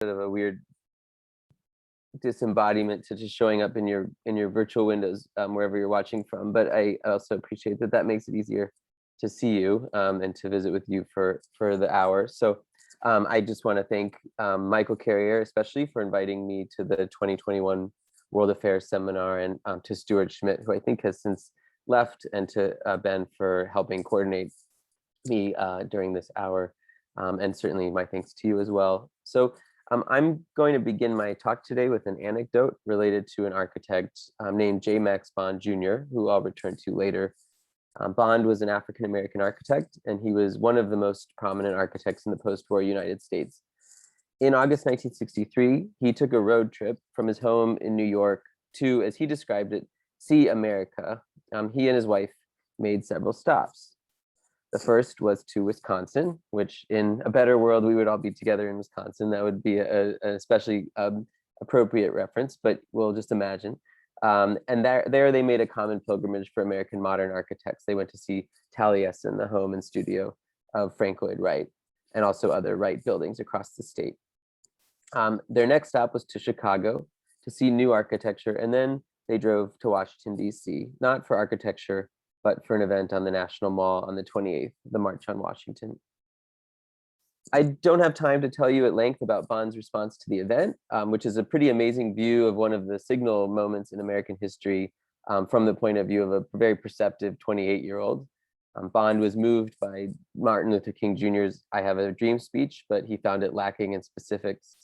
of a weird disembodiment to just showing up in your virtual windows wherever you're watching from. But I also appreciate that that makes it easier to see you and to visit with you for the hour. So I just want to thank Michael Carrier, especially for inviting me to the 2021 World Affairs Seminar, and to Stuart Schmidt, who I think has since left, and to Ben for helping coordinate me during this hour. And certainly my thanks to you as well. So I'm going to begin my talk today with an anecdote related to an architect named J. Max Bond Jr., who I'll return to later. Bond was an African-American architect, and he was one of the most prominent architects in the post-war United States. In August 1963, he took a road trip from his home in New York to, as he described it, see America. He and his wife made several stops. The first was to Wisconsin, which in a better world, we would all be together in Wisconsin. That would be an especially appropriate reference, but we'll just imagine. And there they made a common pilgrimage for American modern architects. They went to see Taliesin, the home and studio of Frank Lloyd Wright, and also other Wright buildings across the state. Their next stop was to Chicago to see new architecture, and then they drove to Washington, D.C., not for architecture, but for an event on the National Mall on the 28th, the March on Washington. I don't have time to tell you at length about Bond's response to the event, which is a pretty amazing view of one of the signal moments in American history from the point of view of a very perceptive 28-year-old. Bond was moved by Martin Luther King Jr.'s "I Have a Dream" speech, but he found it lacking in specifics.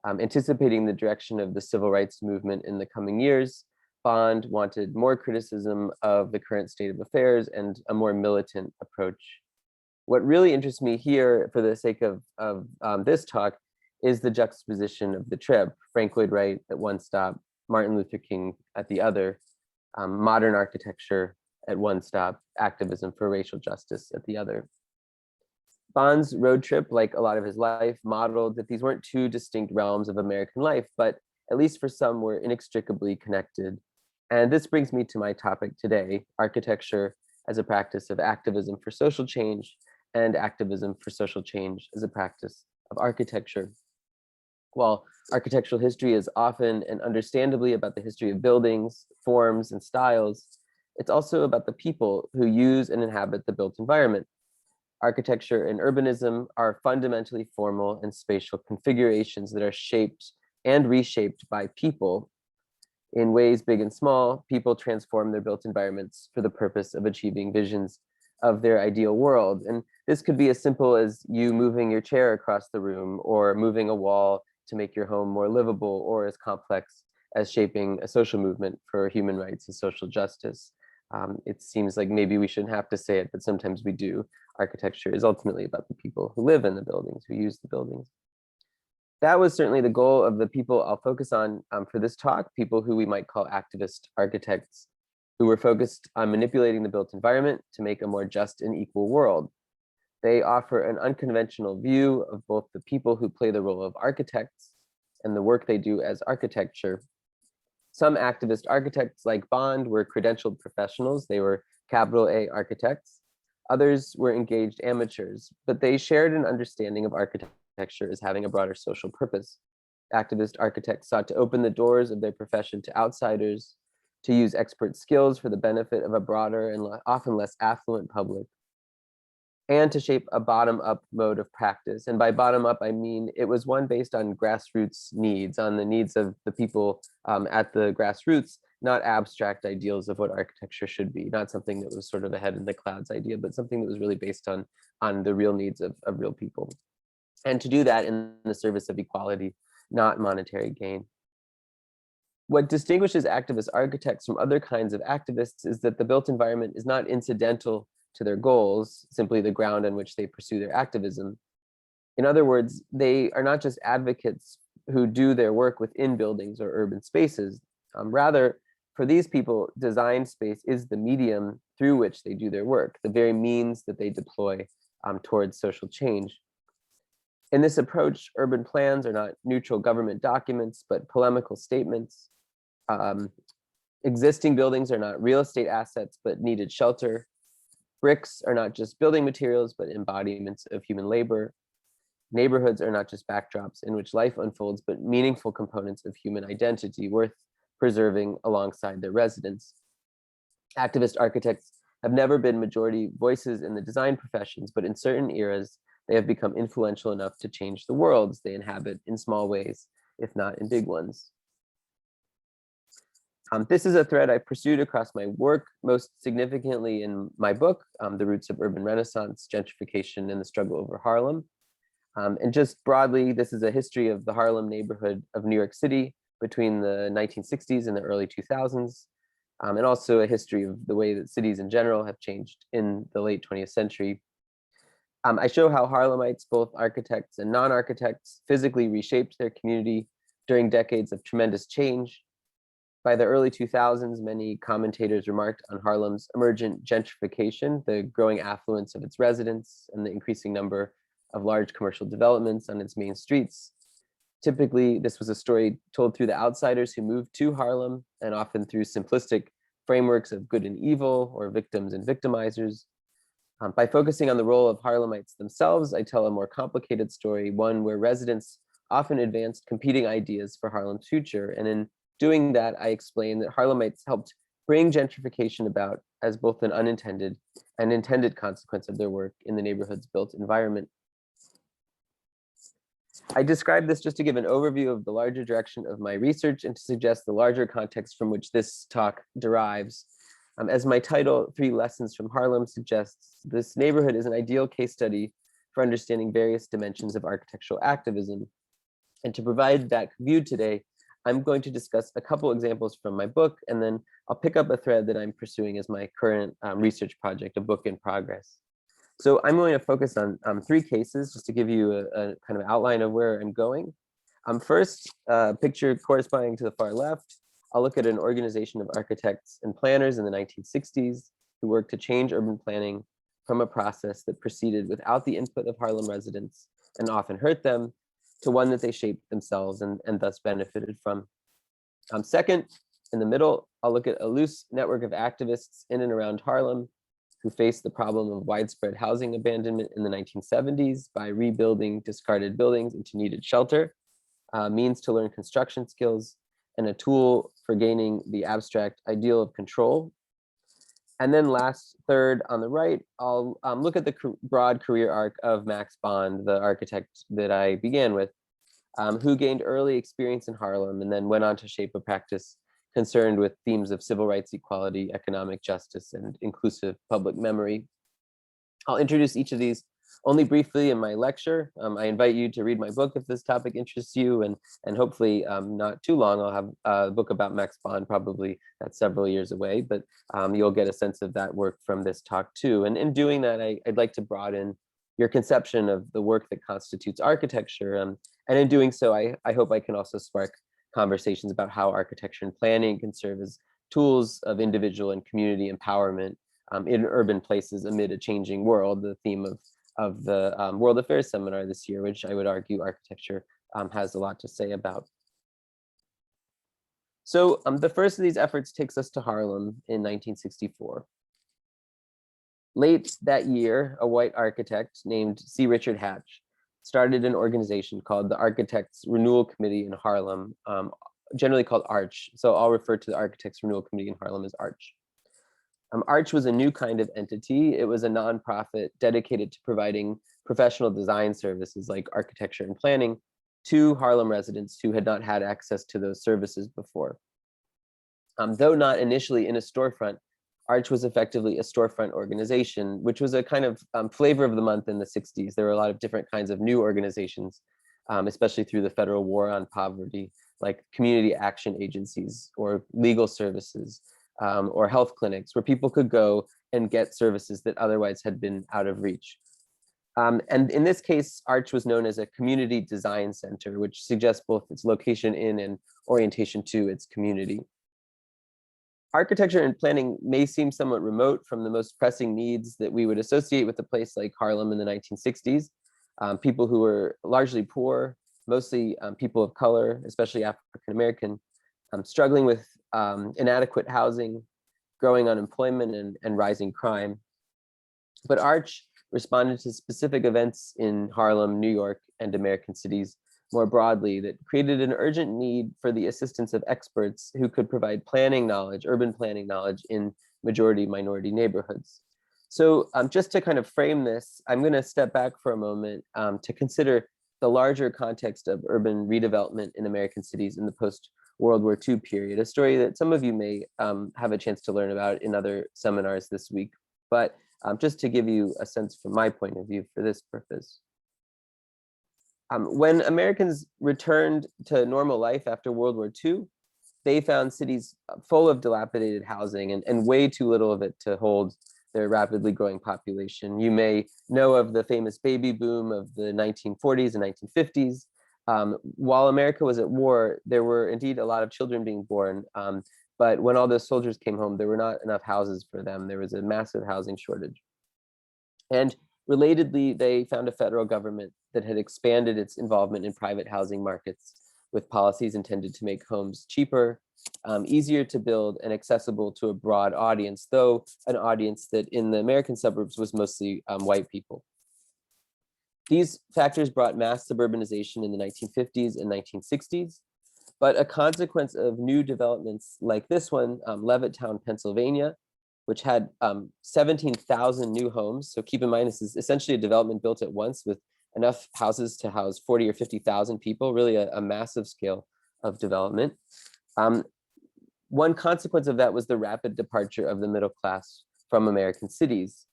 Anticipating the direction of the civil rights movement in the coming years, Bond wanted more criticism of the current state of affairs and a more militant approach. What really interests me here, for the sake of this talk, is the juxtaposition of the trip: Frank Lloyd Wright at one stop, Martin Luther King at the other, modern architecture at one stop, activism for racial justice at the other. Bond's road trip, like a lot of his life, modeled that these weren't two distinct realms of American life, but at least for some were inextricably connected. And this brings me to my topic today: architecture as a practice of activism for social change, and activism for social change as a practice of architecture. While architectural history is often and understandably about the history of buildings, forms, and styles, it's also about the people who use and inhabit the built environment. Architecture and urbanism are fundamentally formal and spatial configurations that are shaped and reshaped by people. In ways big and small, people transform their built environments for the purpose of achieving visions of their ideal world. And this could be as simple as you moving your chair across the room, or moving a wall to make your home more livable, or as complex as shaping a social movement for human rights and social justice. It seems like maybe we shouldn't have to say it, but sometimes we do. Architecture is ultimately about the people who live in the buildings, who use the buildings. That was certainly the goal of the people I'll focus on for this talk, people who we might call activist architects, who were focused on manipulating the built environment to make a more just and equal world. They offer an unconventional view of both the people who play the role of architects and the work they do as architecture. Some activist architects, like Bond, were credentialed professionals. They were capital A architects. Others were engaged amateurs, but they shared an understanding of architecture as having a broader social purpose. Activist architects sought to open the doors of their profession to outsiders, to use expert skills for the benefit of a broader and often less affluent public, and to shape a bottom-up mode of practice. And by bottom-up, I mean it was one based on grassroots needs, on the needs of the people at the grassroots, not abstract ideals of what architecture should be, not something that was sort of a head in the clouds idea, but something that was really based on the real needs of real people. And to do that in the service of equality, not monetary gain. What distinguishes activist architects from other kinds of activists is that the built environment is not incidental to their goals, simply the ground on which they pursue their activism. In other words, they are not just advocates who do their work within buildings or urban spaces. Rather, for these people, design space is the medium through which they do their work, the very means that they deploy towards social change. In this approach, urban plans are not neutral government documents, but polemical statements. Existing buildings are not real estate assets, but needed shelter. Bricks are not just building materials, but embodiments of human labor. Neighborhoods are not just backdrops in which life unfolds, but meaningful components of human identity worth preserving alongside their residents. Activist architects have never been majority voices in the design professions, but in certain eras, they have become influential enough to change the worlds they inhabit in small ways, if not in big ones. This is a thread I pursued across my work, most significantly in my book, The Roots of Urban Renaissance, Gentrification, and the Struggle Over Harlem. And just broadly, this is a history of the Harlem neighborhood of New York City between the 1960s and the early 2000s, and also a history of the way that cities in general have changed in the late 20th century. I show how Harlemites, both architects and non-architects, physically reshaped their community during decades of tremendous change. By the early 2000s, many commentators remarked on Harlem's emergent gentrification, the growing affluence of its residents, and the increasing number of large commercial developments on its main streets. Typically, this was a story told through the outsiders who moved to Harlem, and often through simplistic frameworks of good and evil, or victims and victimizers. By focusing on the role of Harlemites themselves, I tell a more complicated story, one where residents often advanced competing ideas for Harlem's future. And in doing that, I explain that Harlemites helped bring gentrification about as both an unintended and intended consequence of their work in the neighborhood's built environment. I describe this just to give an overview of the larger direction of my research and to suggest the larger context from which this talk derives. As my title, 3 Lessons from Harlem, suggests, this neighborhood is an ideal case study for understanding various dimensions of architectural activism. And to provide that view today, I'm going to discuss a couple examples from my book, and then I'll pick up a thread that I'm pursuing as my current research project, a book in progress. So I'm going to focus on 3 cases just to give you a kind of outline of where I'm going. First, picture corresponding to the far left, I'll look at an organization of architects and planners in the 1960s who worked to change urban planning from a process that proceeded without the input of Harlem residents and often hurt them, to one that they shaped themselves and thus benefited from. Second, in the middle, I'll look at a loose network of activists in and around Harlem who faced the problem of widespread housing abandonment in the 1970s by rebuilding discarded buildings into needed shelter, means to learn construction skills, and a tool for gaining the abstract ideal of control. And then last, third on the right, I'll look at the broad career arc of Max Bond, the architect that I began with, who gained early experience in Harlem and then went on to shape a practice concerned with themes of civil rights, equality, economic justice, and inclusive public memory. I'll introduce each of these only briefly in my lecture. I invite you to read my book if this topic interests you, and hopefully not too long, I'll have a book about Max Bond, probably that's several years away, but you'll get a sense of that work from this talk too. And in doing that, I'd like to broaden your conception of the work that constitutes architecture. And in doing so, I hope I can also spark conversations about how architecture and planning can serve as tools of individual and community empowerment in urban places amid a changing world, the theme of the World Affairs Seminar this year, which I would argue architecture has a lot to say about. So the first of these efforts takes us to Harlem in 1964. Late that year, a white architect named C. Richard Hatch started an organization called the Architects Renewal Committee in Harlem, generally called ARCH. So I'll refer to the Architects Renewal Committee in Harlem as ARCH. ARCH was a new kind of entity. It was a nonprofit dedicated to providing professional design services like architecture and planning to Harlem residents who had not had access to those services before. Though not initially in a storefront, ARCH was effectively a storefront organization, which was a kind of flavor of the month in the 60s. There were a lot of different kinds of new organizations, especially through the federal war on poverty, like community action agencies or legal services, or health clinics where people could go and get services that otherwise had been out of reach. And in this case, ARCH was known as a community design center, which suggests both its location in and orientation to its community. Architecture and planning may seem somewhat remote from the most pressing needs that we would associate with a place like Harlem in the 1960s. People who were largely poor, mostly people of color, especially African American, struggling with inadequate housing, growing unemployment, and rising crime. But ARCH responded to specific events in Harlem, New York, and American cities more broadly that created an urgent need for the assistance of experts who could provide planning knowledge, urban planning knowledge in majority minority neighborhoods. So just to kind of frame this, I'm going to step back for a moment to consider the larger context of urban redevelopment in American cities in the post-World War II period, a story that some of you may have a chance to learn about in other seminars this week. But just to give you a sense from my point of view for this purpose. When Americans returned to normal life after World War II, they found cities full of dilapidated housing and way too little of it to hold their rapidly growing population. You may know of the famous baby boom of the 1940s and 1950s. While America was at war, there were indeed a lot of children being born. But when all those soldiers came home, there were not enough houses for them. There was a massive housing shortage. And relatedly, they found a federal government that had expanded its involvement in private housing markets with policies intended to make homes cheaper, easier to build, and accessible to a broad audience, though an audience that in the American suburbs was mostly white people. These factors brought mass suburbanization in the 1950s and 1960s, but a consequence of new developments like this one, Levittown, Pennsylvania, which had 17,000 new homes. So keep in mind, this is essentially a development built at once with enough houses to house 40 or 50,000 people, really a massive scale of development. One consequence of that was the rapid departure of the middle class from American cities.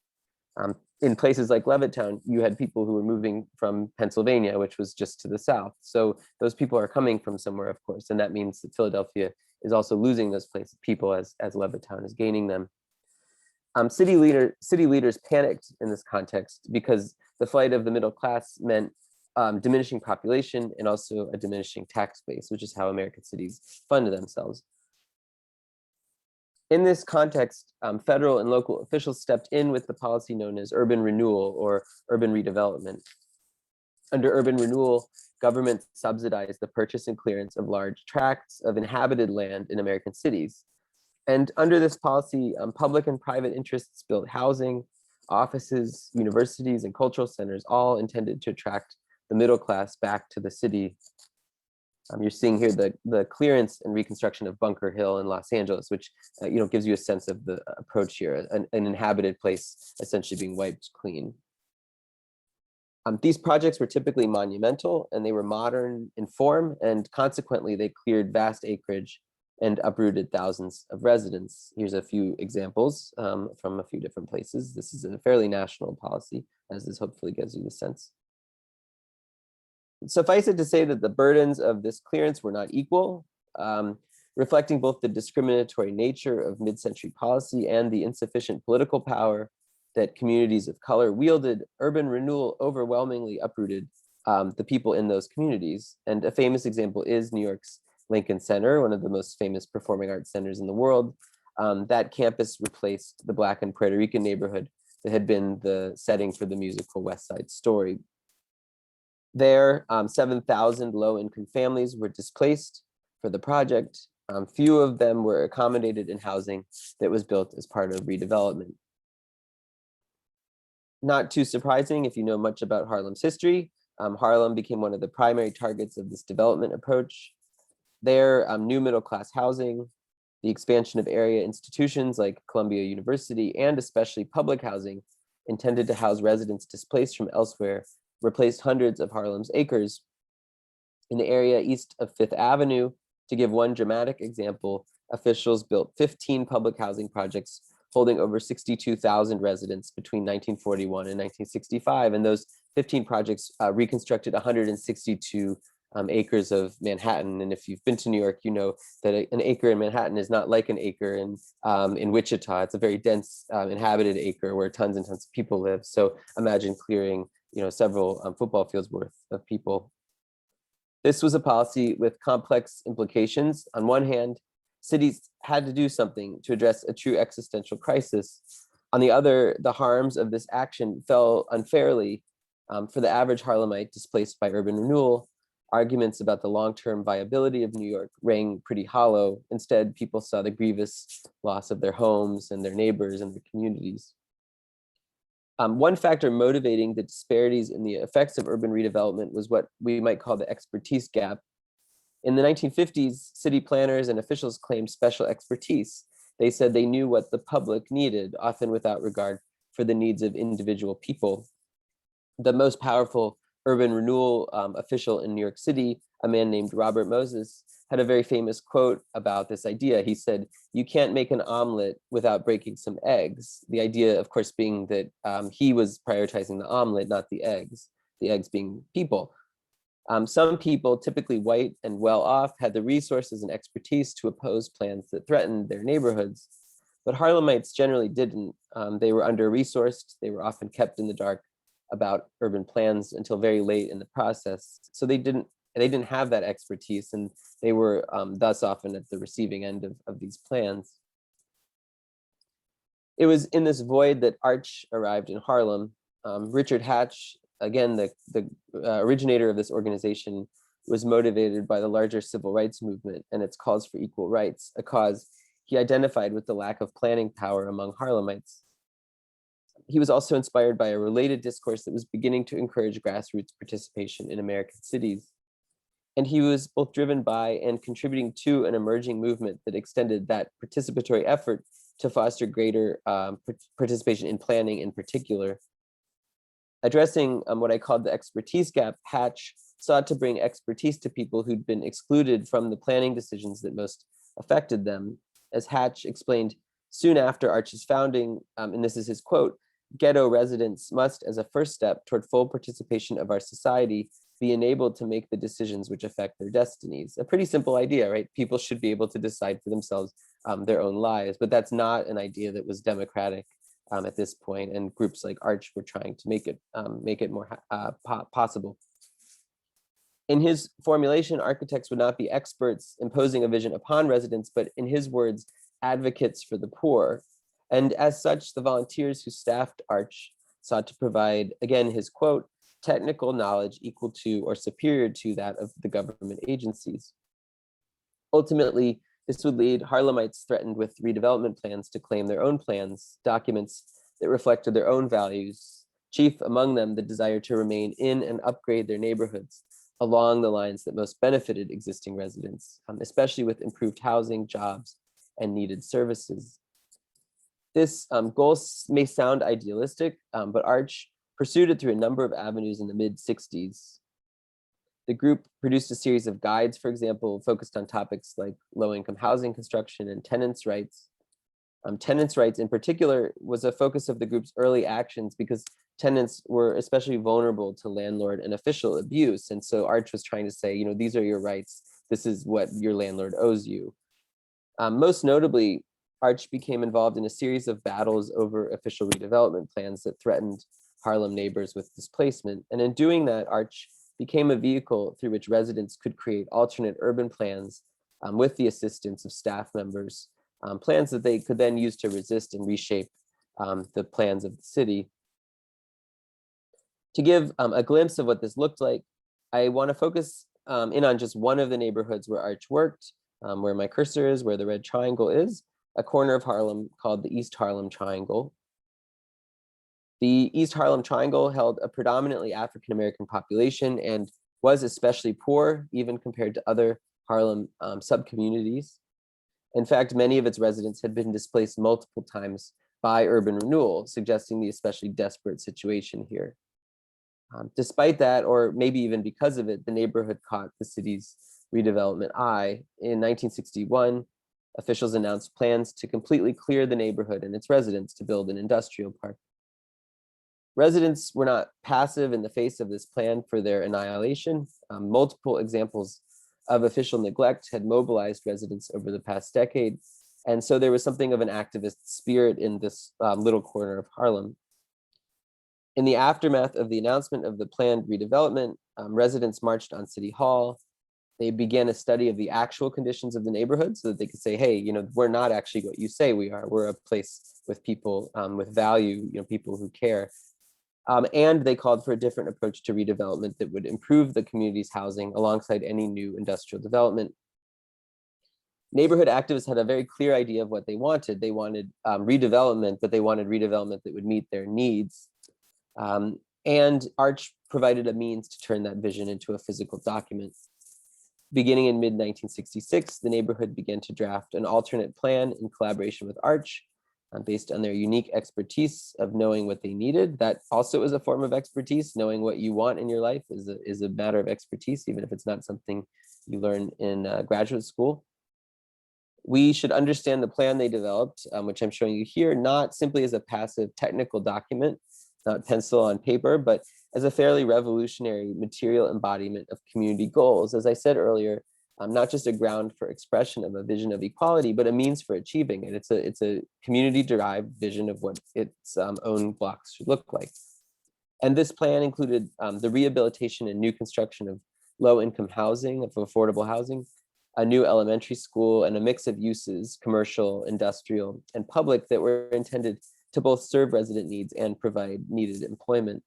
In places like Levittown, you had people who were moving from Pennsylvania, which was just to the south. So those people are coming from somewhere, of course, and that means that Philadelphia is also losing those places, people as Levittown is gaining them. City leaders panicked in this context because the flight of the middle class meant diminishing population and also a diminishing tax base, which is how American cities fund themselves. In this context, federal and local officials stepped in with the policy known as urban renewal or urban redevelopment. Under urban renewal, government subsidized the purchase and clearance of large tracts of inhabited land in American cities. And under this policy, public and private interests built housing, offices, universities, and cultural centers, all intended to attract the middle class back to the city. You're seeing here the clearance and reconstruction of Bunker Hill in Los Angeles, which gives you a sense of the approach here, an inhabited place essentially being wiped clean. These projects were typically monumental and they were modern in form, and consequently they cleared vast acreage and uprooted thousands of residents. Here's a few examples from a few different places. This is a fairly national policy, as this hopefully gives you the sense. Suffice it to say that the burdens of this clearance were not equal, reflecting both the discriminatory nature of mid-century policy and the insufficient political power that communities of color wielded. Urban renewal overwhelmingly uprooted the people in those communities. And a famous example is New York's Lincoln Center, one of the most famous performing arts centers in the world. That campus replaced the Black and Puerto Rican neighborhood that had been the setting for the musical West Side Story. There, 7,000 low-income families were displaced for the project. Few of them were accommodated in housing that was built as part of redevelopment. Not too surprising if you know much about Harlem's history. Harlem became one of the primary targets of this development approach. There, new middle-class housing, the expansion of area institutions like Columbia University, and especially public housing intended to house residents displaced from elsewhere, replaced hundreds of Harlem's acres. In the area east of Fifth Avenue, to give one dramatic example, officials built 15 public housing projects holding over 62,000 residents between 1941 and 1965. And those 15 projects reconstructed 162 acres of Manhattan. And if you've been to New York, you know that an acre in Manhattan is not like an acre in Wichita. It's a very dense inhabited acre where tons and tons of people live. So imagine clearing several football fields worth of people. This was a policy with complex implications. On one hand, cities had to do something to address a true existential crisis. On the other, the harms of this action fell unfairly for the average Harlemite displaced by urban renewal. Arguments about the long-term viability of New York rang pretty hollow. Instead, people saw the grievous loss of their homes and their neighbors and their communities. One factor motivating the disparities in the effects of urban redevelopment was what we might call the expertise gap. In the 1950s, city planners and officials claimed special expertise. They said they knew what the public needed, often without regard for the needs of individual people. The most powerful urban renewal official in New York City, a man named Robert Moses, had a very famous quote about this idea. He said, "You can't make an omelet without breaking some eggs." The idea, of course, being that he was prioritizing the omelet, not the eggs being people. Some people, typically white and well off, had the resources and expertise to oppose plans that threatened their neighborhoods. But Harlemites generally didn't. They were under-resourced. They were often kept in the dark about urban plans until very late in the process. So they didn't have that expertise, and they were thus often at the receiving end of these plans. It was in this void that Arch arrived in Harlem. Richard Hatch, again, the originator of this organization, was motivated by the larger civil rights movement and its calls for equal rights, a cause he identified with the lack of planning power among Harlemites. He was also inspired by a related discourse that was beginning to encourage grassroots participation in American cities. And he was both driven by and contributing to an emerging movement that extended that participatory effort to foster greater participation in planning in particular. Addressing what I called the expertise gap, Hatch sought to bring expertise to people who'd been excluded from the planning decisions that most affected them. As Hatch explained soon after Arch's founding, and this is his quote, "Ghetto residents must, as a first step toward full participation of our society, be enabled to make the decisions which affect their destinies." A pretty simple idea, right? People should be able to decide for themselves their own lives, but that's not an idea that was democratic at this point, and groups like Arch were trying to make it more possible. In his formulation, architects would not be experts imposing a vision upon residents, but in his words, advocates for the poor. And as such, the volunteers who staffed Arch sought to provide, again, his quote, "technical knowledge equal to or superior to that of the government agencies." Ultimately, this would lead Harlemites threatened with redevelopment plans to claim their own plans, documents that reflected their own values, chief among them the desire to remain in and upgrade their neighborhoods along the lines that most benefited existing residents, especially with improved housing, jobs, and needed services. This goal may sound idealistic, but Arch pursued it through a number of avenues in the mid-60s. The group produced a series of guides, for example, focused on topics like low-income housing construction and tenants' rights. Tenants' rights in particular was a focus of the group's early actions because tenants were especially vulnerable to landlord and official abuse. And so Arch was trying to say, you know, these are your rights. This is what your landlord owes you. Most notably, Arch became involved in a series of battles over official redevelopment plans that threatened Harlem neighbors with displacement. And in doing that, Arch became a vehicle through which residents could create alternate urban plans with the assistance of staff members, plans that they could then use to resist and reshape the plans of the city. To give a glimpse of what this looked like, I want to focus in on just one of the neighborhoods where Arch worked, where my cursor is, where the red triangle is, a corner of Harlem called the East Harlem Triangle. The East Harlem Triangle held a predominantly African-American population and was especially poor, even compared to other Harlem sub-communities. In fact, many of its residents had been displaced multiple times by urban renewal, suggesting the especially desperate situation here. Despite that, or maybe even because of it, the neighborhood caught the city's redevelopment eye. In 1961, officials announced plans to completely clear the neighborhood and its residents to build an industrial park. Residents were not passive in the face of this plan for their annihilation. Multiple examples of official neglect had mobilized residents over the past decade. And so there was something of an activist spirit in this little corner of Harlem. In the aftermath of the announcement of the planned redevelopment, residents marched on City Hall. They began a study of the actual conditions of the neighborhood so that they could say, hey, you know, we're not actually what you say we are. We're a place with people with value, you know, people who care. And they called for a different approach to redevelopment that would improve the community's housing alongside any new industrial development. Neighborhood activists had a very clear idea of what they wanted. They wanted redevelopment, but they wanted redevelopment that would meet their needs. And Arch provided a means to turn that vision into a physical document. Beginning in mid-1966, the neighborhood began to draft an alternate plan in collaboration with Arch, based on their unique expertise of knowing what they needed. That also is a form of expertise. Knowing what you want in your life is a matter of expertise, even if it's not something you learn in graduate school. We should understand the plan they developed, which I'm showing you here, not simply as a passive technical document, not pencil on paper, but as a fairly revolutionary material embodiment of community goals. As I said earlier, not just a ground for expression of a vision of equality, but a means for achieving it. It's a community-derived vision of what its own blocks should look like. And this plan included the rehabilitation and new construction of low-income housing, of affordable housing, a new elementary school, and a mix of uses, commercial, industrial, and public, that were intended to both serve resident needs and provide needed employment.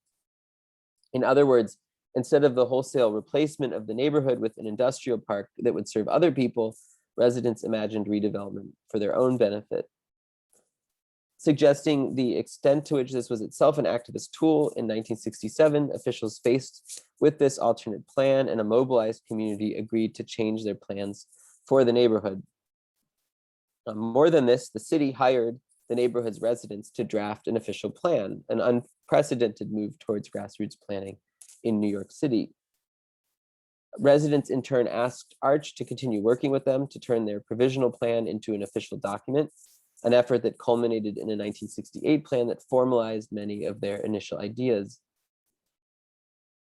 In other words, instead of the wholesale replacement of the neighborhood with an industrial park that would serve other people, residents imagined redevelopment for their own benefit. Suggesting the extent to which this was itself an activist tool, in 1967, officials faced with this alternate plan, and a mobilized community agreed to change their plans for the neighborhood. More than this, the city hired the neighborhood's residents to draft an official plan, an unprecedented move towards grassroots planning in New York City. Residents in turn asked Arch to continue working with them to turn their provisional plan into an official document, an effort that culminated in a 1968 plan that formalized many of their initial ideas.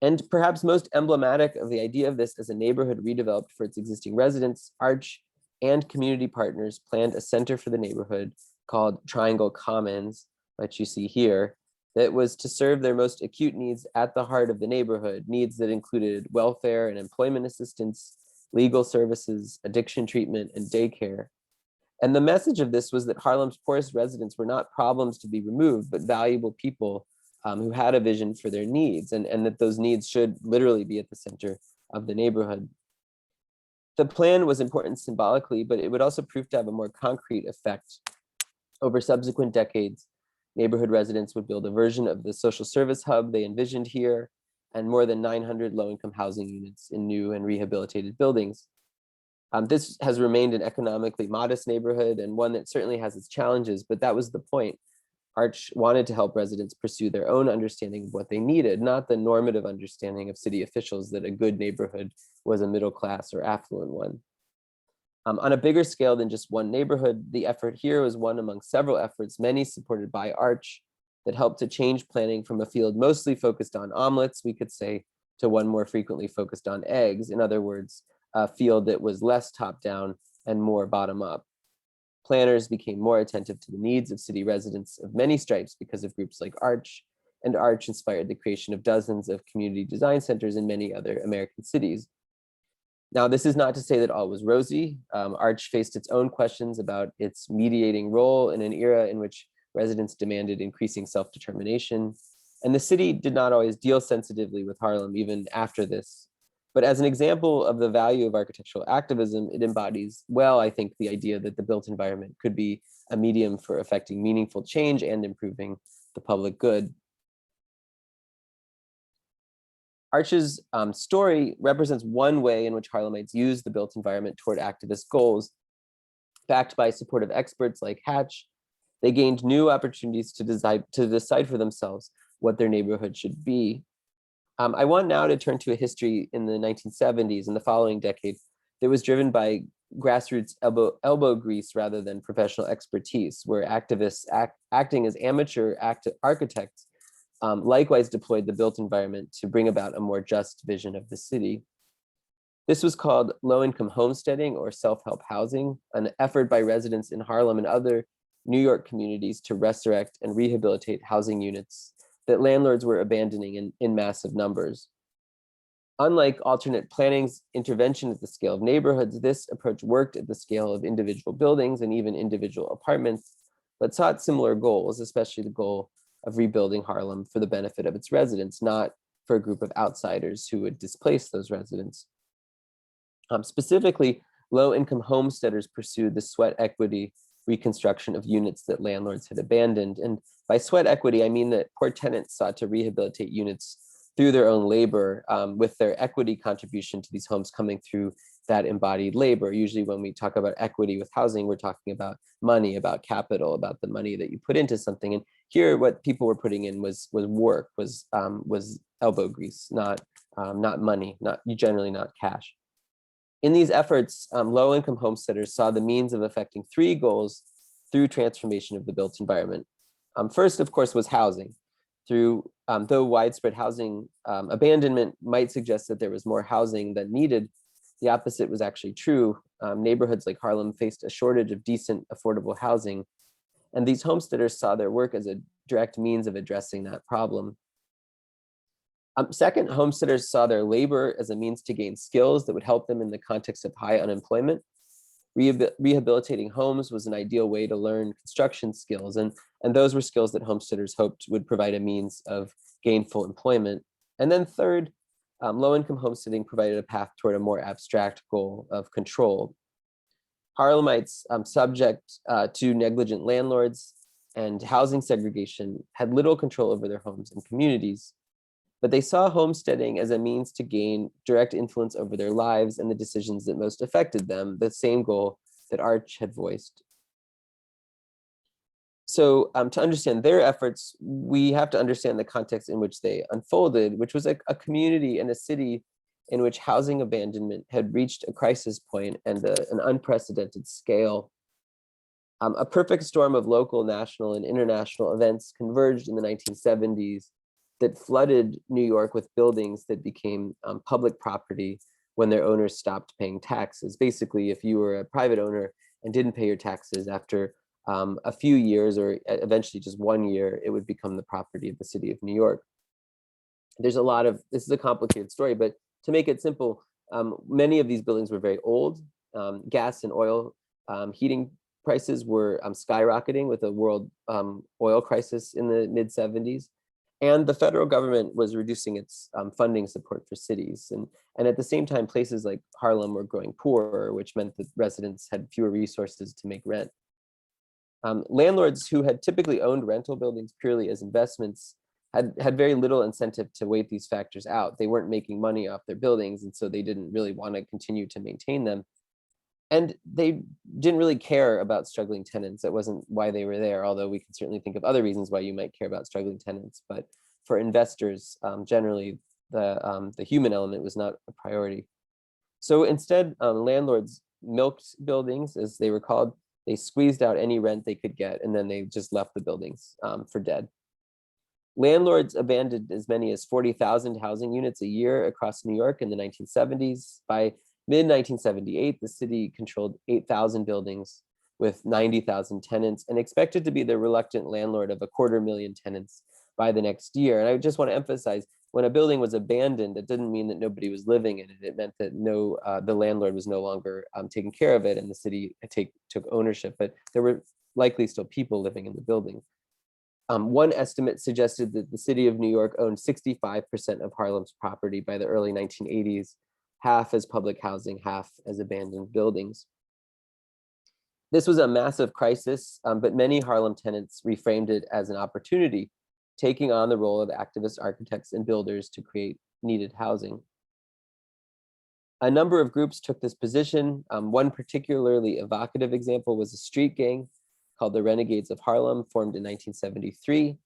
And perhaps most emblematic of the idea of this as a neighborhood redeveloped for its existing residents, Arch and community partners planned a center for the neighborhood called Triangle Commons, which you see here, that was to serve their most acute needs at the heart of the neighborhood, needs that included welfare and employment assistance, legal services, addiction treatment, and daycare. And the message of this was that Harlem's poorest residents were not problems to be removed, but valuable people who had a vision for their needs, and that those needs should literally be at the center of the neighborhood. The plan was important symbolically, but it would also prove to have a more concrete effect. Over subsequent decades, neighborhood residents would build a version of the social service hub they envisioned here, and more than 900 low-income housing units in new and rehabilitated buildings. This has remained an economically modest neighborhood, and one that certainly has its challenges, but that was the point. Arch wanted to help residents pursue their own understanding of what they needed, not the normative understanding of city officials that a good neighborhood was a middle class or affluent one. On a bigger scale than just one neighborhood, the effort here was one among several efforts, many supported by Arch, that helped to change planning from a field mostly focused on omelets, we could say, to one more frequently focused on eggs. In other words, a field that was less top-down and more bottom-up. Planners became more attentive to the needs of city residents of many stripes because of groups like Arch, and Arch inspired the creation of dozens of community design centers in many other American cities. Now, this is not to say that all was rosy. Arch faced its own questions about its mediating role in an era in which residents demanded increasing self-determination, and the city did not always deal sensitively with Harlem even after this. But as an example of the value of architectural activism, it embodies well, I think, the idea that the built environment could be a medium for effecting meaningful change and improving the public good. Arch's story represents one way in which Harlemites use the built environment toward activist goals. Backed by supportive experts like Hatch, they gained new opportunities to decide for themselves what their neighborhood should be. I want now to turn to a history in the 1970s and the following decade that was driven by grassroots elbow grease rather than professional expertise, where activists acting as amateur architects likewise deployed the built environment to bring about a more just vision of the city. This was called low-income homesteading or self-help housing, an effort by residents in Harlem and other New York communities to resurrect and rehabilitate housing units that landlords were abandoning in massive numbers. Unlike alternate planning's intervention at the scale of neighborhoods, this approach worked at the scale of individual buildings and even individual apartments, but sought similar goals, especially the goal of rebuilding Harlem for the benefit of its residents, not for a group of outsiders who would displace those residents. Specifically, low-income homesteaders pursued the sweat equity reconstruction of units that landlords had abandoned. And By sweat equity, I mean that poor tenants sought to rehabilitate units through their own labor, with their equity contribution to these homes coming through that embodied labor. Usually when we talk about equity with housing, we're talking about money, about capital, about the money that you put into something. And here, what people were putting in was work, was elbow grease, not money, generally not cash. In these efforts, low-income homesteaders saw the means of affecting three goals through transformation of the built environment. First, of course, was housing. Though widespread housing abandonment might suggest that there was more housing than needed, the opposite was actually true. Neighborhoods like Harlem faced a shortage of decent, affordable housing, and these homesteaders saw their work as a direct means of addressing that problem. Second, homesteaders saw their labor as a means to gain skills that would help them in the context of high unemployment. Rehabilitating homes was an ideal way to learn construction skills, and those were skills that homesteaders hoped would provide a means of gainful employment. And then third, low-income homesteading provided a path toward a more abstract goal of control. Harlemites, subject to negligent landlords and housing segregation, had little control over their homes and communities, but they saw homesteading as a means to gain direct influence over their lives and the decisions that most affected them, the same goal that Arch had voiced. So to understand their efforts, we have to understand the context in which they unfolded, which was a community and a city in which housing abandonment had reached a crisis point and an unprecedented scale. A perfect storm of local, national, and international events converged in the 1970s that flooded New York with buildings that became public property when their owners stopped paying taxes. Basically, if you were a private owner and didn't pay your taxes after a few years, or eventually just 1 year, it would become the property of the city of New York. This is a complicated story, but to make it simple, many of these buildings were very old. Gas and oil heating prices were skyrocketing with a world oil crisis in the mid-70s. And the federal government was reducing its funding support for cities. And at the same time, places like Harlem were growing poorer, which meant that residents had fewer resources to make rent. Landlords who had typically owned rental buildings purely as investments had very little incentive to wait these factors out. They weren't making money off their buildings, and so they didn't really want to continue to maintain them. And they didn't really care about struggling tenants. That wasn't why they were there, although we can certainly think of other reasons why you might care about struggling tenants. But for investors, generally, the human element was not a priority. So instead, landlords milked buildings, as they were called. They squeezed out any rent they could get, and then they just left the buildings for dead. Landlords abandoned as many as 40,000 housing units a year across New York in the 1970s. By mid-1978, the city controlled 8,000 buildings with 90,000 tenants and expected to be the reluctant landlord of 250,000 tenants by the next year. And I just want to emphasize, when a building was abandoned, it didn't mean that nobody was living in it. It meant that the landlord was no longer taking care of it, and the city took ownership, but there were likely still people living in the building. One estimate suggested that the city of New York owned 65% of Harlem's property by the early 1980s, half as public housing, half as abandoned buildings. This was a massive crisis, but many Harlem tenants reframed it as an opportunity, taking on the role of activist architects and builders to create needed housing. A number of groups took this position. One particularly evocative example was a street gang called the Renegades of Harlem, formed in 1973.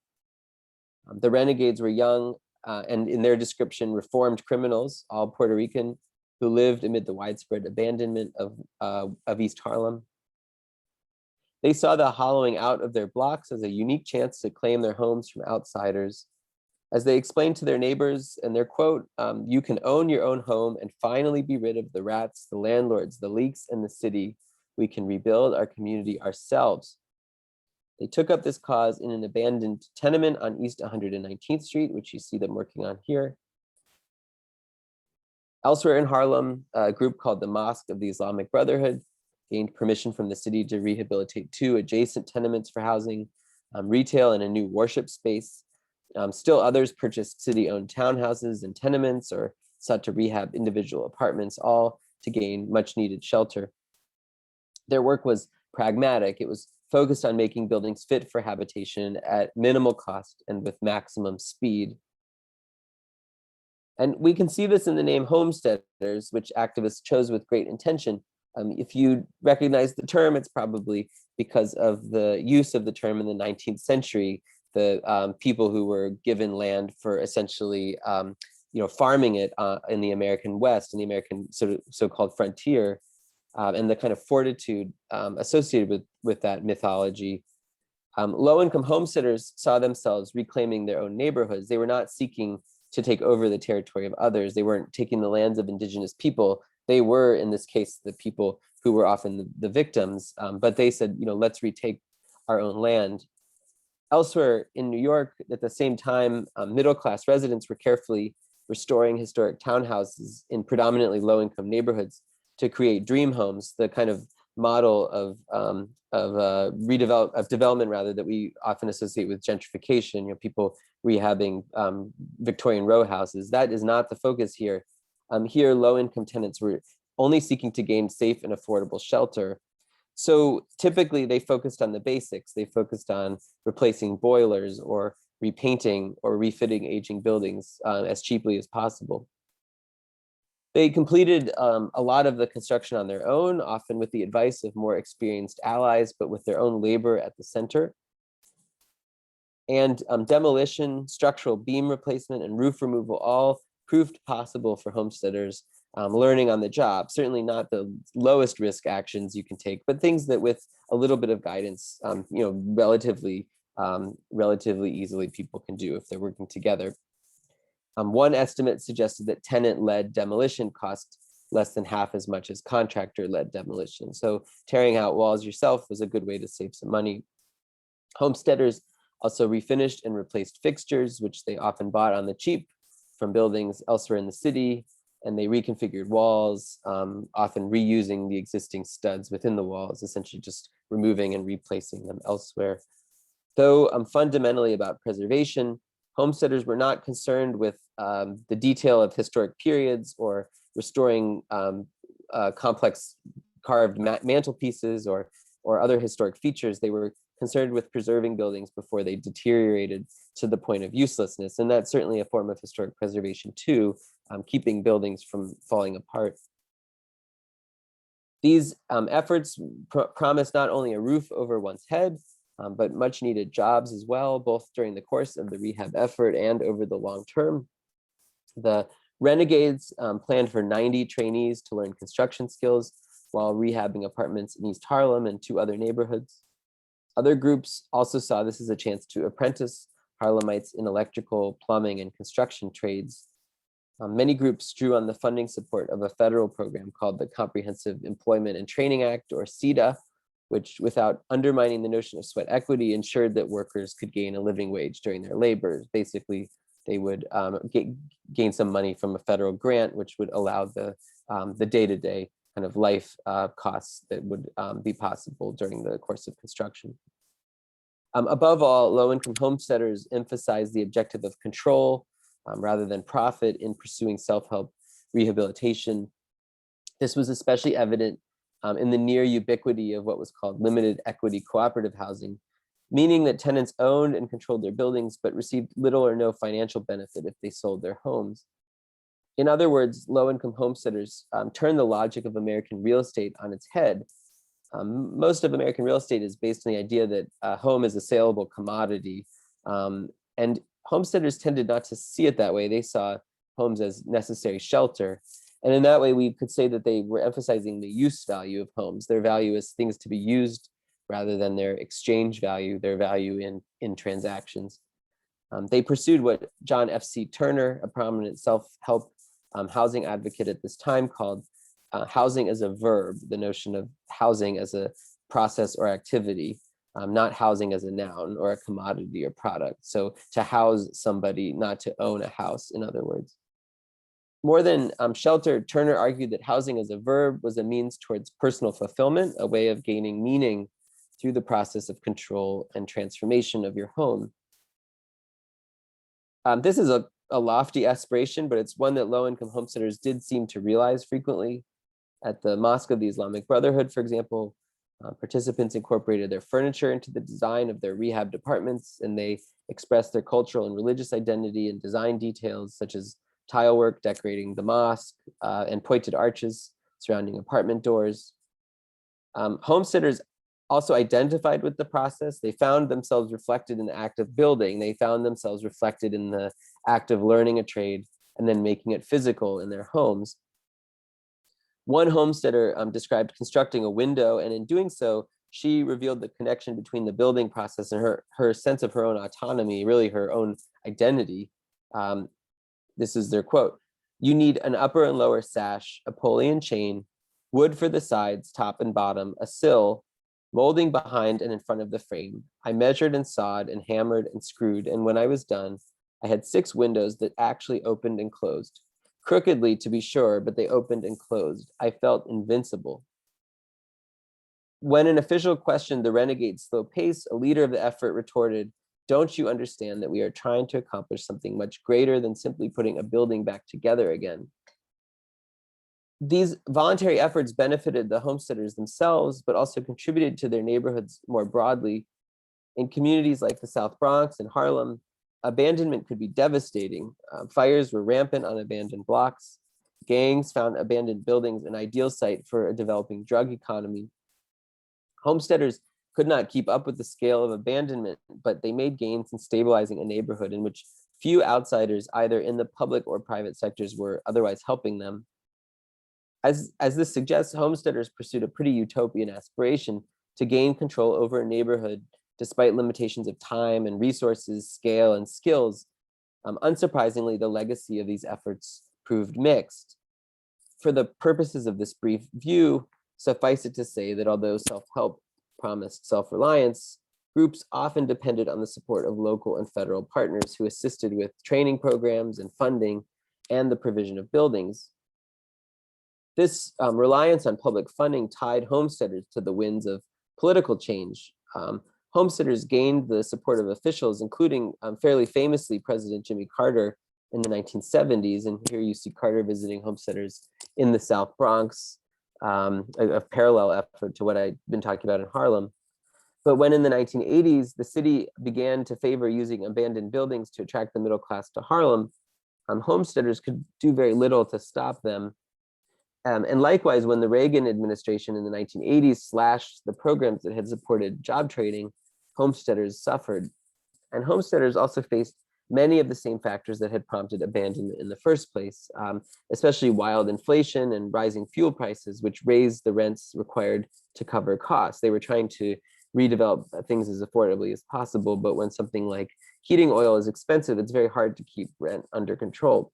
The Renegades were young and, in their description, reformed criminals, all Puerto Rican, who lived amid the widespread abandonment of East Harlem. They saw the hollowing out of their blocks as a unique chance to claim their homes from outsiders. As they explained to their neighbors, and their quote, "You can own your own home and finally be rid of the rats, the landlords, the leaks, and the city. We can rebuild our community ourselves." They took up this cause in an abandoned tenement on East 119th Street, which you see them working on here. Elsewhere in Harlem, a group called the Mosque of the Islamic Brotherhood gained permission from the city to rehabilitate 2 adjacent tenements for housing, retail, and a new worship space. Still others purchased city-owned townhouses and tenements, or sought to rehab individual apartments, all to gain much-needed shelter. Their work was pragmatic. It was focused on making buildings fit for habitation at minimal cost and with maximum speed. And we can see this in the name homesteaders, which activists chose with great intention. If you recognize the term, it's probably because of the use of the term in the 19th century, the people who were given land for essentially farming it in the American West, in the American so-called frontier, and the kind of fortitude associated with that mythology. Low-income homesteaders saw themselves reclaiming their own neighborhoods. They were not seeking to take over the territory of others. They weren't taking the lands of indigenous people. They were, in this case, the people who were often the victims, but they said, let's retake our own land. Elsewhere in New York, at the same time, middle-class residents were carefully restoring historic townhouses in predominantly low-income neighborhoods to create dream homes, the kind of model of development rather that we often associate with gentrification. People rehabbing Victorian row houses. That is not the focus here. Here, low-income tenants were only seeking to gain safe and affordable shelter. So typically, they focused on the basics. They focused on replacing boilers or repainting or refitting aging buildings as cheaply as possible. They completed a lot of the construction on their own, often with the advice of more experienced allies, but with their own labor at the center. And demolition, structural beam replacement, and roof removal all proved possible for homesteaders learning on the job. Certainly not the lowest risk actions you can take, but things that with a little bit of guidance, relatively easily people can do if they're working together. One estimate suggested that tenant-led demolition cost less than half as much as contractor-led demolition. So tearing out walls yourself was a good way to save some money. Homesteaders also refinished and replaced fixtures, which they often bought on the cheap from buildings elsewhere in the city, and they reconfigured walls, often reusing the existing studs within the walls, essentially just removing and replacing them elsewhere. Though fundamentally about preservation, homesteaders were not concerned with the detail of historic periods or restoring complex carved mantelpieces or other historic features. They were concerned with preserving buildings before they deteriorated to the point of uselessness. And that's certainly a form of historic preservation too, keeping buildings from falling apart. These efforts promise not only a roof over one's head, but much needed jobs as well, both during the course of the rehab effort and over the long term. The Renegades planned for 90 trainees to learn construction skills while rehabbing apartments in East Harlem and 2 other neighborhoods. Other groups also saw this as a chance to apprentice Harlemites in electrical, plumbing, and construction trades. Many groups drew on the funding support of a federal program called the Comprehensive Employment and Training Act, or CETA, which, without undermining the notion of sweat equity, ensured that workers could gain a living wage during their labor. Basically, they would gain some money from a federal grant, which would allow the day-to-day kind of life costs that would be possible during the course of construction. Above all, low-income homesteaders emphasized the objective of control rather than profit in pursuing self-help rehabilitation. This was especially evident in the near ubiquity of what was called limited equity cooperative housing, meaning that tenants owned and controlled their buildings, but received little or no financial benefit if they sold their homes. In other words, low-income homesteaders turned the logic of American real estate on its head. Most of American real estate is based on the idea that a home is a saleable commodity, and homesteaders tended not to see it that way. They saw homes as necessary shelter. And in that way, we could say that they were emphasizing the use value of homes. Their value as things to be used rather than their exchange value, their value in transactions. They pursued what John F.C. Turner, a prominent self-help housing advocate at this time, called housing as a verb, the notion of housing as a process or activity, not housing as a noun or a commodity or product. So to house somebody, not to own a house, in other words. More than shelter, Turner argued that housing as a verb was a means towards personal fulfillment, a way of gaining meaning through the process of control and transformation of your home. This is a lofty aspiration, but it's one that low-income homesteaders did seem to realize frequently. At the Mosque of the Islamic Brotherhood, for example, Participants incorporated their furniture into the design of their rehab apartments, and they expressed their cultural and religious identity in design details such as tile work decorating the mosque and pointed arches surrounding apartment doors. Homesteaders also identified with the process. They found themselves reflected in the act of building. They found themselves reflected in the act of learning a trade and then making it physical in their homes. One homesteader described constructing a window, and in doing so, she revealed the connection between the building process and her sense of her own autonomy, really her own identity. This is their quote: "You need an upper and lower sash, a pulley and chain, wood for the sides, top and bottom, a sill, molding behind and in front of the frame. I measured and sawed and hammered and screwed, and when I was done, I had 6 windows that actually opened and closed. Crookedly, to be sure, but they opened and closed. I felt invincible." When an official questioned the Renegade's slow pace, a leader of the effort retorted, "Don't you understand that we are trying to accomplish something much greater than simply putting a building back together again?" These voluntary efforts benefited the homesteaders themselves, but also contributed to their neighborhoods more broadly. In communities like the South Bronx and Harlem, abandonment could be devastating. Fires were rampant on abandoned blocks. Gangs found abandoned buildings an ideal site for a developing drug economy. Homesteaders could not keep up with the scale of abandonment, but they made gains in stabilizing a neighborhood in which few outsiders, either in the public or private sectors, were otherwise helping them. As this suggests, homesteaders pursued a pretty utopian aspiration to gain control over a neighborhood despite limitations of time and resources, scale, and skills. Unsurprisingly, the legacy of these efforts proved mixed. For the purposes of this brief view, suffice it to say that although self-help promised self-reliance, groups often depended on the support of local and federal partners who assisted with training programs and funding and the provision of buildings. This reliance on public funding tied homesteaders to the winds of political change. Homesteaders gained the support of officials, including fairly famously President Jimmy Carter in the 1970s. And here you see Carter visiting homesteaders in the South Bronx, a parallel effort to what I'd been talking about in Harlem. But when in the 1980s, the city began to favor using abandoned buildings to attract the middle class to Harlem, homesteaders could do very little to stop them. And likewise, when the Reagan administration in the 1980s slashed the programs that had supported job training, homesteaders suffered. And homesteaders also faced many of the same factors that had prompted abandonment in the first place, especially wild inflation and rising fuel prices, which raised the rents required to cover costs. They were trying to redevelop things as affordably as possible, but when something like heating oil is expensive, it's very hard to keep rent under control.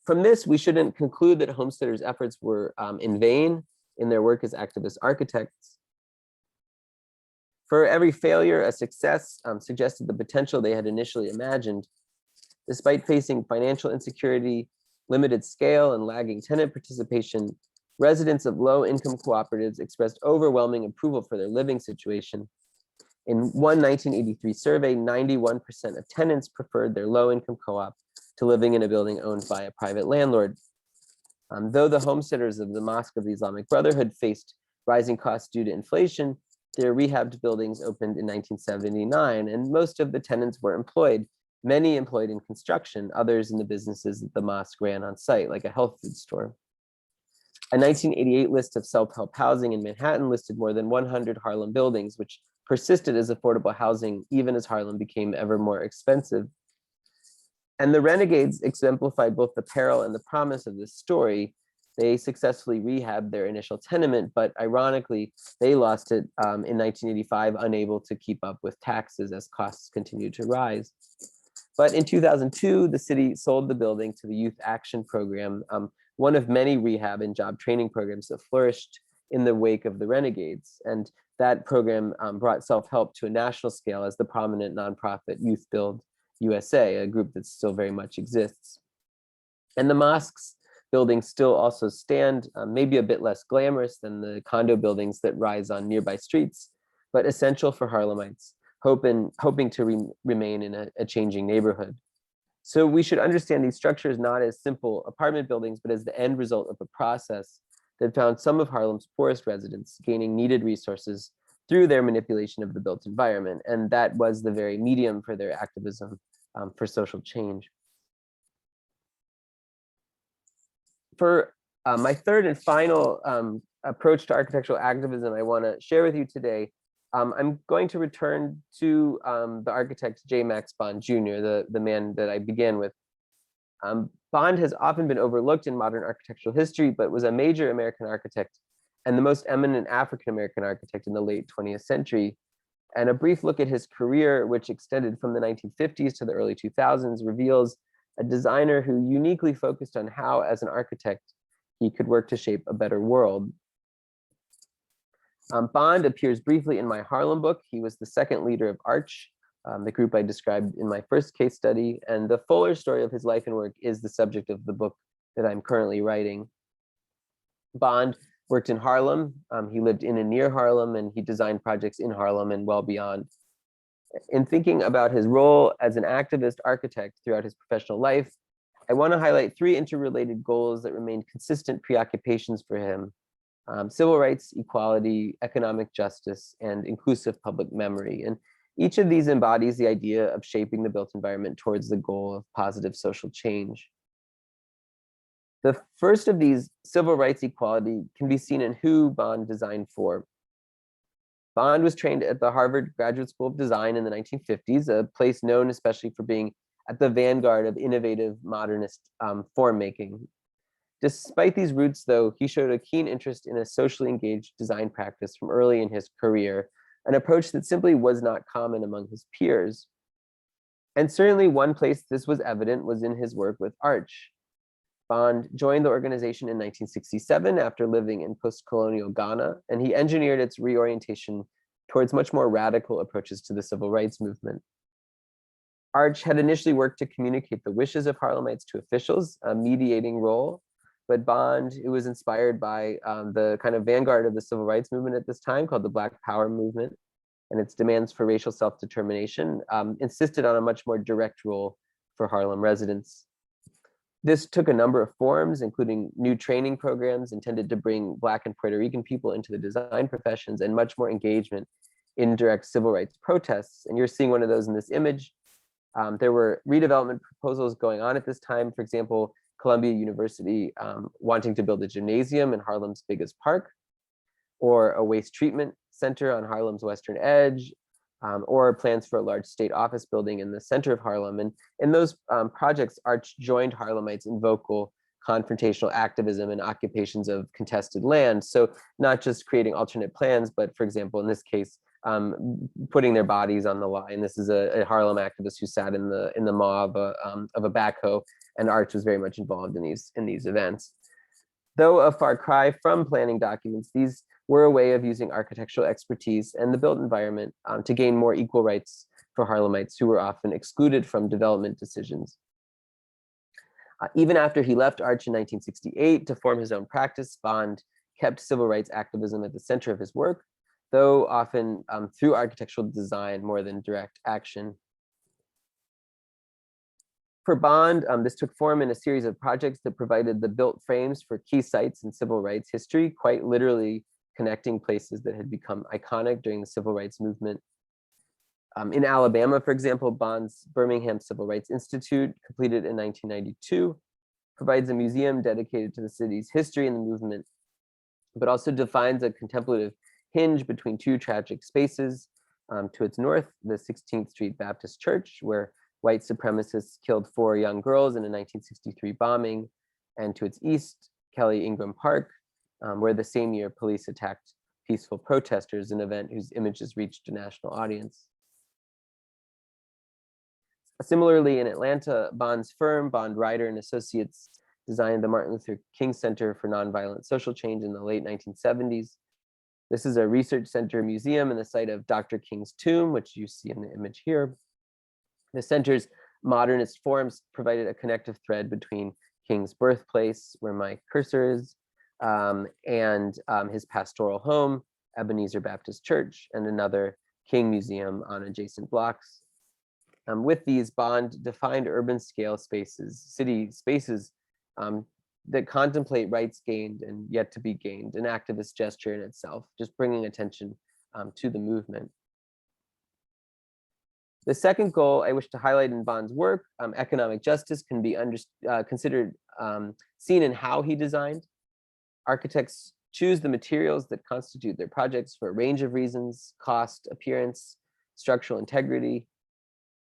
From this, we shouldn't conclude that homesteaders' efforts were in vain in their work as activist architects. For every failure, a success suggested the potential they had initially imagined. Despite facing financial insecurity, limited scale, and lagging tenant participation, residents of low-income cooperatives expressed overwhelming approval for their living situation. In one 1983 survey, 91% of tenants preferred their low-income co-op to living in a building owned by a private landlord. Though the homesteaders of the Mosque of the Islamic Brotherhood faced rising costs due to inflation, their rehabbed buildings opened in 1979, and most of the tenants were employed, many employed in construction, others in the businesses that the mosque ran on site, like a health food store. A 1988 list of self-help housing in Manhattan listed more than 100 Harlem buildings, which persisted as affordable housing even as Harlem became ever more expensive. And the Renegades exemplified both the peril and the promise of this story. They successfully rehabbed their initial tenement, but ironically, they lost it in 1985, unable to keep up with taxes as costs continued to rise. But in 2002, the city sold the building to the Youth Action Program, one of many rehab and job training programs that flourished in the wake of the Renegades. And that program brought self-help to a national scale as the prominent nonprofit Youth Build USA, a group that still very much exists. And the mosques buildings still also stand, maybe a bit less glamorous than the condo buildings that rise on nearby streets, but essential for Harlemites, hoping to remain in a changing neighborhood. So we should understand these structures not as simple apartment buildings, but as the end result of a process that found some of Harlem's poorest residents gaining needed resources through their manipulation of the built environment. And that was the very medium for their activism for social change. For my third and final approach to architectural activism I want to share with you today, I'm going to return to the architect J. Max Bond Jr., the man that I began with. Bond has often been overlooked in modern architectural history, but was a major American architect and the most eminent African-American architect in the late 20th century. And a brief look at his career, which extended from the 1950s to the early 2000s, reveals a designer who uniquely focused on how, as an architect, he could work to shape a better world. Bond appears briefly in my Harlem book. He was the second leader of Arch, the group I described in my first case study, and the fuller story of his life and work is the subject of the book that I'm currently writing. Bond worked in Harlem. He lived in and near Harlem, and he designed projects in Harlem and well beyond. In thinking about his role as an activist architect throughout his professional life, I want to highlight three interrelated goals that remained consistent preoccupations for him: civil rights, equality, economic justice, and inclusive public memory. And each of these embodies the idea of shaping the built environment towards the goal of positive social change. The first of these, civil rights equality, can be seen in who Bond designed for. Bond was trained at the Harvard Graduate School of Design in the 1950s, a place known especially for being at the vanguard of innovative modernist form making. Despite these roots, though, he showed a keen interest in a socially engaged design practice from early in his career, an approach that simply was not common among his peers. And certainly one place this was evident was in his work with Arch. Bond joined the organization in 1967 after living in post-colonial Ghana, and he engineered its reorientation towards much more radical approaches to the civil rights movement. Arch had initially worked to communicate the wishes of Harlemites to officials, a mediating role, but Bond, who was inspired by the kind of vanguard of the civil rights movement at this time, called the Black Power movement, and its demands for racial self-determination, insisted on a much more direct role for Harlem residents. This took a number of forms, including new training programs intended to bring Black and Puerto Rican people into the design professions, and much more engagement in direct civil rights protests. And you're seeing one of those in this image. There were redevelopment proposals going on at this time. For example, Columbia University wanting to build a gymnasium in Harlem's biggest park, or a waste treatment center on Harlem's western edge, or plans for a large state office building in the center of Harlem. And in those projects, Arch joined Harlemites in vocal confrontational activism and occupations of contested land. So not just creating alternate plans, but for example, in this case, putting their bodies on the line. This is a Harlem activist who sat in the maw of a backhoe, and Arch was very much involved in these events. Though a far cry from planning documents, these were a way of using architectural expertise and the built environment to gain more equal rights for Harlemites who were often excluded from development decisions. Even after he left Arch in 1968 to form his own practice, Bond kept civil rights activism at the center of his work, though often through architectural design more than direct action. For Bond, this took form in a series of projects that provided the built frames for key sites in civil rights history, quite literally connecting places that had become iconic during the civil rights movement. In Alabama, for example, Bond's Birmingham Civil Rights Institute, completed in 1992, provides a museum dedicated to the city's history and the movement, but also defines a contemplative hinge between two tragic spaces. To its north, the 16th Street Baptist Church, where white supremacists killed 4 young girls in a 1963 bombing, and to its east, Kelly Ingram Park, where the same year police attacked peaceful protesters, an event whose images reached a national audience. Similarly, in Atlanta, Bond's firm, Bond Ryder and Associates, designed the Martin Luther King Center for Nonviolent Social Change in the late 1970s. This is a research center museum in the site of Dr. King's tomb, which you see in the image here. The center's modernist forms provided a connective thread between King's birthplace, where my cursor is, and his pastoral home, Ebenezer Baptist Church, and another King museum on adjacent blocks. With these, Bond defined urban scale spaces, city spaces, that contemplate rights gained and yet to be gained, an activist gesture in itself, just bringing attention to the movement. The second goal I wish to highlight in Bond's work, economic justice, can be considered seen in how he designed. Architects choose the materials that constitute their projects for a range of reasons: cost, appearance, structural integrity.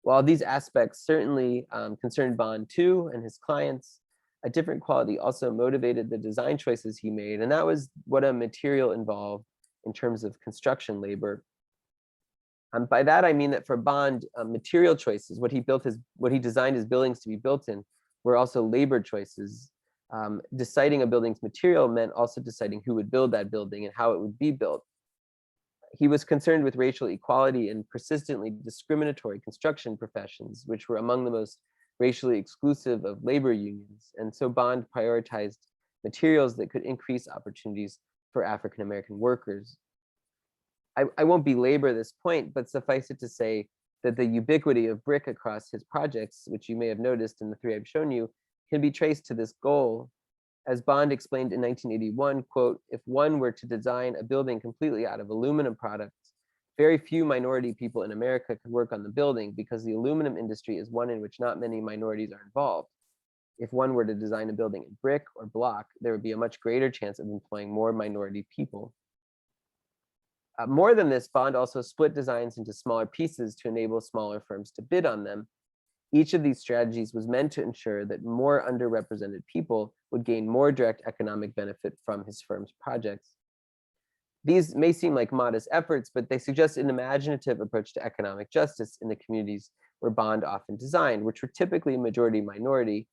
While these aspects certainly concerned Bond too and his clients, a different quality also motivated the design choices he made, and that was what a material involved in terms of construction labor. By that I mean that for Bond, material choices, what he designed his buildings to be built in, were also labor choices. Deciding a building's material meant also deciding who would build that building and how it would be built. He was concerned with racial equality and persistently discriminatory construction professions, which were among the most racially exclusive of labor unions. And so Bond prioritized materials that could increase opportunities for African American workers. I won't belabor this point, but suffice it to say that the ubiquity of brick across his projects, which you may have noticed in the three I've shown you, can be traced to this goal. As Bond explained in 1981, quote, "If one were to design a building completely out of aluminum products, very few minority people in America could work on the building because the aluminum industry is one in which not many minorities are involved. If one were to design a building in brick or block, there would be a much greater chance of employing more minority people." More than this, Bond also split designs into smaller pieces to enable smaller firms to bid on them. Each of these strategies was meant to ensure that more underrepresented people would gain more direct economic benefit from his firm's projects. These may seem like modest efforts, but they suggest an imaginative approach to economic justice in the communities where Bond often designed, which were typically majority minority,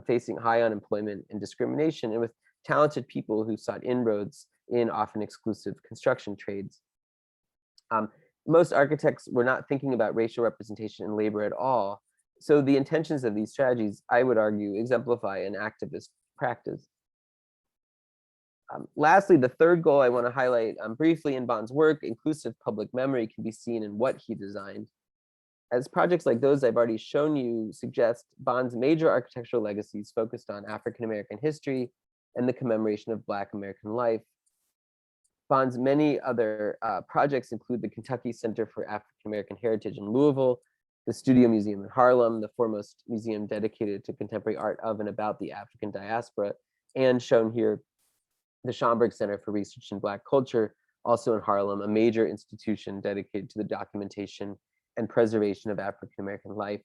facing high unemployment and discrimination, and with talented people who sought inroads in often exclusive construction trades. Most architects were not thinking about racial representation in labor at all. So the intentions of these strategies, I would argue, exemplify an activist practice. Lastly, the third goal I want to highlight briefly in Bond's work, inclusive public memory, can be seen in what he designed. As projects like those I've already shown you suggest, Bond's major architectural legacies focused on African American history and the commemoration of Black American life. Bond's many other projects include the Kentucky Center for African American Heritage in Louisville, the Studio Museum in Harlem, the foremost museum dedicated to contemporary art of and about the African diaspora, and shown here, the Schomburg Center for Research in Black Culture, also in Harlem, a major institution dedicated to the documentation and preservation of African American life.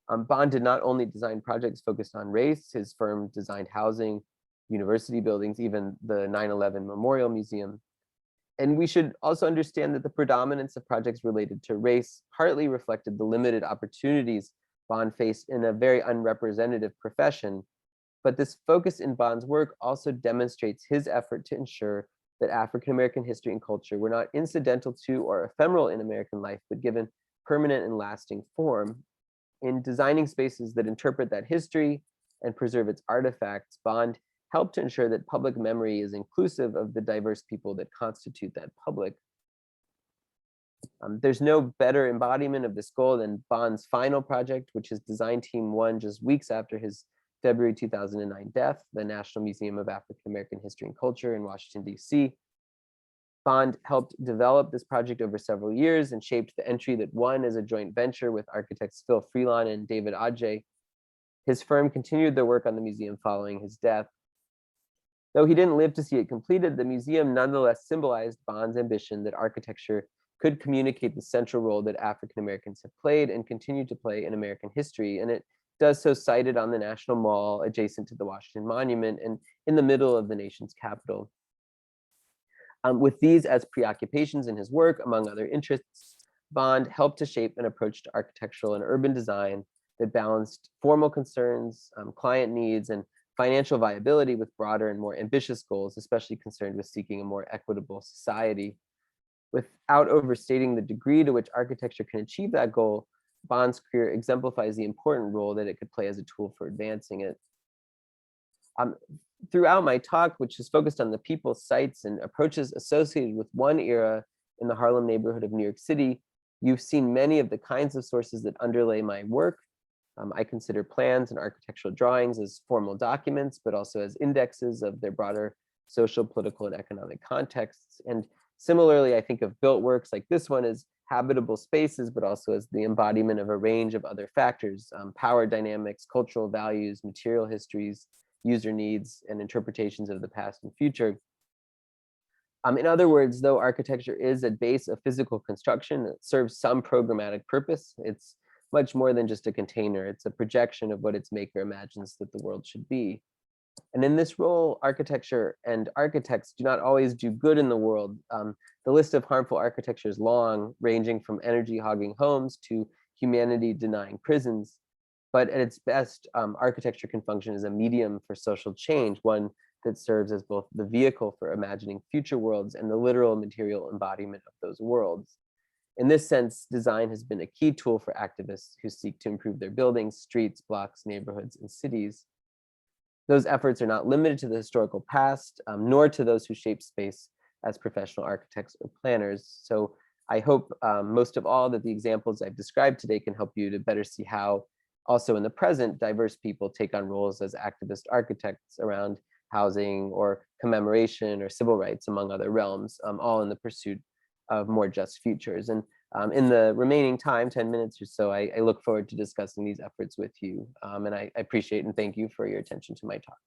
Bond did not only design projects focused on race, his firm designed housing, university buildings, even the 9/11 Memorial Museum. And we should also understand that the predominance of projects related to race partly reflected the limited opportunities Bond faced in a very unrepresentative profession. But this focus in Bond's work also demonstrates his effort to ensure that African American history and culture were not incidental to or ephemeral in American life, but given permanent and lasting form. In designing spaces that interpret that history and preserve its artifacts, Bond helped to ensure that public memory is inclusive of the diverse people that constitute that public. There's no better embodiment of this goal than Bond's final project, which his design team won just weeks after his February 2009 death, the National Museum of African American History and Culture in Washington, D.C. Bond helped develop this project over several years and shaped the entry that won as a joint venture with architects Phil Freelon and David Adjaye. His firm continued their work on the museum following his death. Though he didn't live to see it completed, the museum nonetheless symbolized Bond's ambition that architecture could communicate the central role that African Americans have played and continue to play in American history. And it does so sited on the National Mall adjacent to the Washington Monument and in the middle of the nation's capital. With these as preoccupations in his work, among other interests, Bond helped to shape an approach to architectural and urban design that balanced formal concerns, client needs, and financial viability with broader and more ambitious goals, especially concerned with seeking a more equitable society. Without overstating the degree to which architecture can achieve that goal, Bond's career exemplifies the important role that it could play as a tool for advancing it. Throughout my talk, which is focused on the people, sites, and approaches associated with one era in the Harlem neighborhood of New York City, you've seen many of the kinds of sources that underlay my work. I consider plans and architectural drawings as formal documents, but also as indexes of their broader social, political, and economic contexts. And similarly, I think of built works like this one as habitable spaces, but also as the embodiment of a range of other factors, power dynamics, cultural values, material histories, user needs, and interpretations of the past and future. In other words, though architecture is at base a physical construction, it serves some programmatic purpose. It's much more than just a container. It's a projection of what its maker imagines that the world should be. And in this role, architecture and architects do not always do good in the world. The list of harmful architecture is long, ranging from energy-hogging homes to humanity-denying prisons. But at its best, architecture can function as a medium for social change, one that serves as both the vehicle for imagining future worlds and the literal material embodiment of those worlds. In this sense, design has been a key tool for activists who seek to improve their buildings, streets, blocks, neighborhoods, and cities. Those efforts are not limited to the historical past, nor to those who shape space as professional architects or planners. So I hope most of all that the examples I've described today can help you to better see how also in the present, diverse people take on roles as activist architects around housing or commemoration or civil rights, among other realms, all in the pursuit of more just futures. And in the remaining time, 10 minutes or so, I look forward to discussing these efforts with you. And I appreciate and thank you for your attention to my talk.